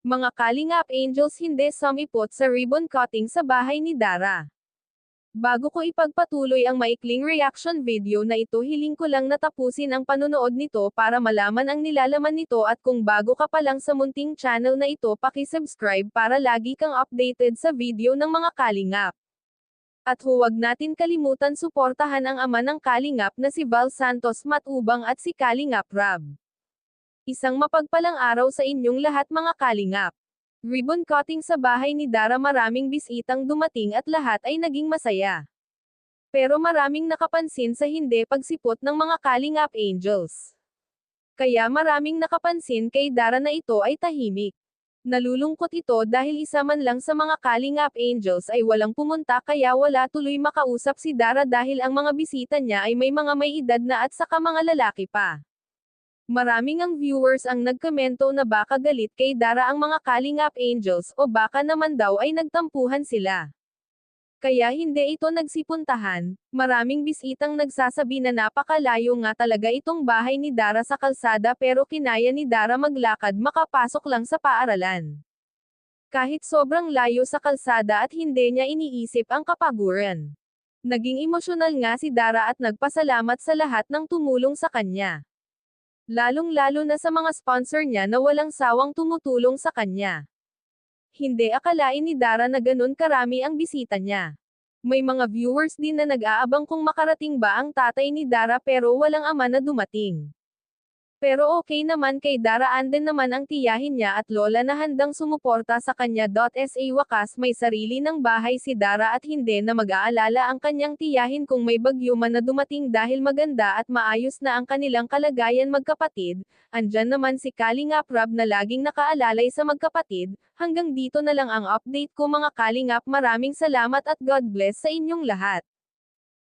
Mga Kalingap Angels, hindi sumipot sa ribbon cutting sa bahay ni Dara. Bago ko ipagpatuloy ang maikling reaction video na ito, hiling ko lang na tapusin ang panonood nito para malaman ang nilalaman nito, at kung bago ka pa lang sa munting channel na ito, paki-subscribe para lagi kang updated sa video ng mga Kalingap. At huwag natin kalimutan suportahan ang ama ng Kalingap na si Val Santos Matubang at si Kalingap Rab. Isang mapagpalang araw sa inyong lahat, mga Kalingap. Ribbon cutting sa bahay ni Dara, maraming bisitang dumating at lahat ay naging masaya. Pero maraming nakapansin sa hindi pagsipot ng mga Kalingap Angels. Kaya maraming nakapansin kay Dara na ito ay tahimik. Nalulungkot ito dahil isa man lang sa mga Kalingap Angels ay walang pumunta, kaya wala tuloy makausap si Dara dahil ang mga bisita niya ay may edad na at saka mga lalaki pa. Maraming ang viewers ang nagkomento na baka galit kay Dara ang mga Kalingap Angels o baka naman daw ay nagtampuhan sila. Kaya hindi ito nagsipuntahan. Maraming bisitang nagsasabi na napakalayo nga talaga itong bahay ni Dara sa kalsada, pero kinaya ni Dara maglakad makapasok lang sa paaralan. Kahit sobrang layo sa kalsada at hindi niya iniisip ang kapaguran. Naging emosyonal nga si Dara at nagpasalamat sa lahat ng tumulong sa kanya. Lalong-lalo na sa mga sponsor niya na walang sawang tumutulong sa kanya. Hindi akalain ni Dara na ganun karami ang bisita niya. May mga viewers din na nag-aabang kung makarating ba ang tatay ni Dara, pero walang ama na dumating. Pero okay naman kay Dara, andin naman ang tiyahin niya at lola na handang sumuporta sa kanya. Sa wakas may sarili ng bahay si Dara at hindi na mag-aalala ang kanyang tiyahin kung may bagyo man na dumating, dahil maganda at maayos na ang kanilang kalagayan magkapatid. Andyan naman si Kalingap Rab na laging nakaalalay sa magkapatid. Hanggang dito na lang ang update ko, mga Kalingap. Maraming salamat at God bless sa inyong lahat.